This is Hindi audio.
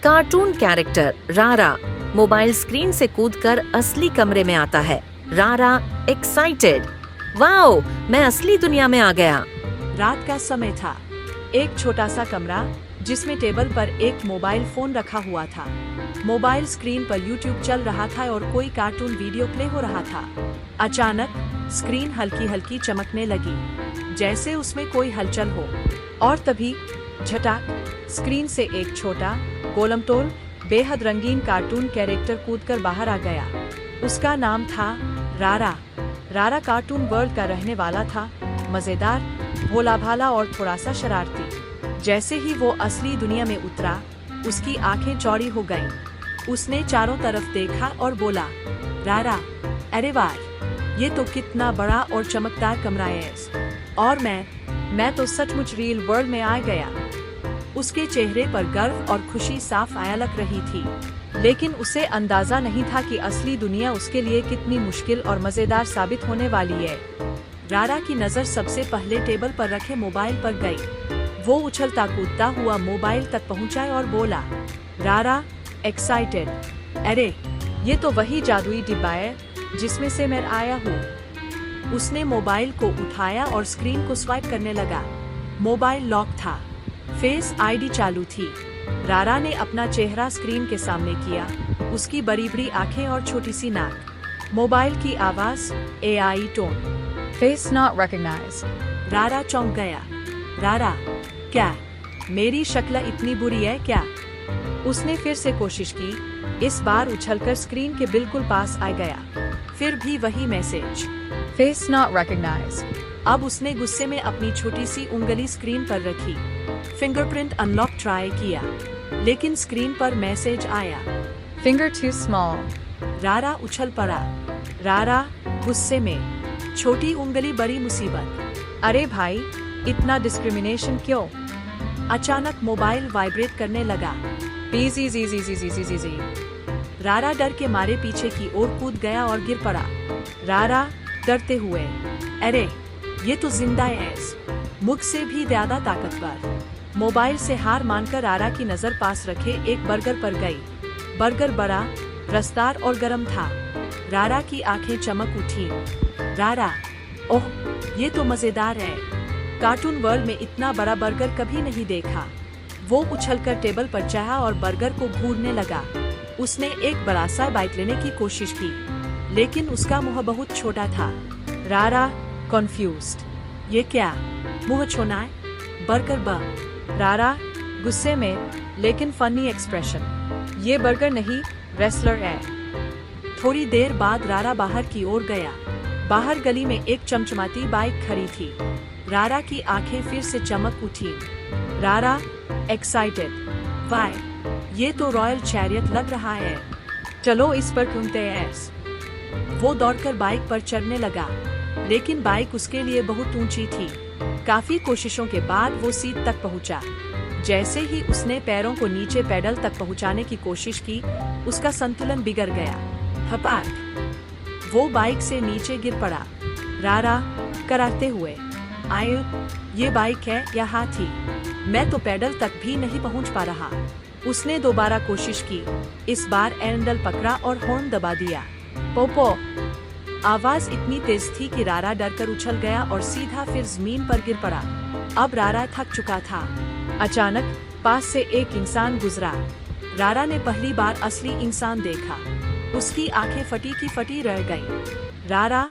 कार्टून कैरेक्टर रारा मोबाइल स्क्रीन से कूदकर असली कमरे में आता है। रारा एक्साइटेड, वाओ, मैं असली दुनिया में आ गया। रात का समय था। एक छोटा सा कमरा जिसमें टेबल पर एक मोबाइल फोन रखा हुआ था। मोबाइल स्क्रीन पर यूट्यूब चल रहा था और कोई कार्टून वीडियो प्ले हो रहा था। अचानक स्क्रीन हल्की हल्की चमकने लगी, जैसे उसमें कोई हलचल हो, और तभी झटाक स्क्रीन से एक छोटा गोलमटोल बेहद रंगीन कार्टून कैरेक्टर कूदकर बाहर आ गया। उसका नाम था रारा। रारा कार्टून वर्ल्ड का रहने वाला था, मजेदार, भोला भाला और थोड़ा सा शरारती। जैसे ही वो असली दुनिया में उतरा, उसकी आंखें चौड़ी हो गईं। उसने चारों तरफ देखा और बोला, रारा, अरे वाह, ये तो कितना बड़ा और चमकदार कमरा है, और मैं तो सचमुच रियल वर्ल्ड में आ गया। उसके चेहरे पर गर्व और खुशी साफ झलक रही थी, लेकिन उसे अंदाजा नहीं था कि असली दुनिया उसके लिए कितनी मुश्किल और मजेदार साबित होने वाली है। रारा की नजर सबसे पहले टेबल पर रखे मोबाइल पर गई। वो उछलता कूदता हुआ मोबाइल तक पहुंचा और बोला, रारा एक्साइटेड, अरे ये तो वही जादुई डिब्बा है जिसमें से मैं आया हूँ। उसने मोबाइल को उठाया और स्क्रीन को स्वाइप करने लगा। मोबाइल लॉक था, फेस आईडी चालू थी। रारा ने अपना चेहरा स्क्रीन के सामने किया, उसकी बड़ी बड़ी आंखें और छोटी सी नाक। मोबाइल की आवाज, AI tone, face not recognised. रारा चौंक गया। रारा, क्या मेरी शक्ल इतनी बुरी है क्या? उसने फिर से कोशिश की, इस बार उछलकर स्क्रीन के बिल्कुल पास आ गया। फिर भी वही मैसेज, फेस नॉट रिकॉग्नाइज्ड। अब उसने गुस्से में अपनी छोटी सी उंगली स्क्रीन पर रखी, फिंगरप्रिंट अनलॉक ट्राई किया, लेकिन स्क्रीन पर मैसेज आया, फिंगर टू स्मॉल। रारा उछल पड़ा। रारा गुस्से में, छोटी उंगली बड़ी मुसीबत। अरे भाई, इतना डिस्क्रिमिनेशन क्यों? अचानक मोबाइल वाइब्रेट करने लगा। पीजी जी जी जी जी जी जी जी। रारा डर के मारे पीछे की ओर कूद गया और गिर पड़ा। रारा डरते हुए, अरे ये तो जिंदा है, मुझसे भी ज्यादा ताकतवर। मोबाइल से हार मानकर रारा की नजर पास रखे एक बर्गर पर गई। बर्गर बड़ा, रसदार और गर्म था। रारा की आंखें चमक उठी। रारा, ओह, ये तो मजेदार है। कार्टून वर्ल्ड में इतना बड़ा बर्गर कभी नहीं देखा। वो उछलकर टेबल पर चढ़ा और बर्गर को घूरने लगा। उसने एक बड़ा सा बाइट लेने की कोशिश की, लेकिन उसका मुंह बहुत छोटा था। रारा कॉन्फ्यूज्ड, ये क्या मुंह छोना है? बर्गर रारा गुस्से में, लेकिन फनी एक्सप्रेशन, ये बर्गर नहीं, रेसलर है। थोड़ी देर बाद रारा बाहर की ओर गया। बाहर गली में एक चमचमाती बाइक खड़ी थी। रारा की आंखें फिर से चमक उठी। रारा एक्साइटेड, वाह, ये तो रॉयल चैरियट लग रहा है, चलो इस पर घूमते हैं। वो दौड़कर बाइक पर चढ़ने लगा, लेकिन बाइक उसके लिए बहुत ऊंची थी। काफी कोशिशों के बाद वो सीट तक पहुंचा। जैसे ही उसने पैरों को नीचे पैडल तक पहुंचाने की कोशिश की, उसका संतुलन बिगड़ गया। हपाक, वो बाइक से नीचे गिर पड़ा। रारा कराते हुए, आयु, ये बाइक है या हाथी? मैं तो पैडल तक भी नहीं पहुंच पा रहा। उसने दोबारा कोशिश की, इस बार हैंडल पकड़ा और हॉर्न दबा दिया। पोपो। आवाज इतनी तेज थी कि रारा डरकर उछल गया और सीधा फिर जमीन पर गिर पड़ा। अब रारा थक चुका था। अचानक पास से एक इंसान गुजरा। रारा ने पहली बार असली इंसान देखा। उसकी आंखें फटी की फटी रह गईं। रारा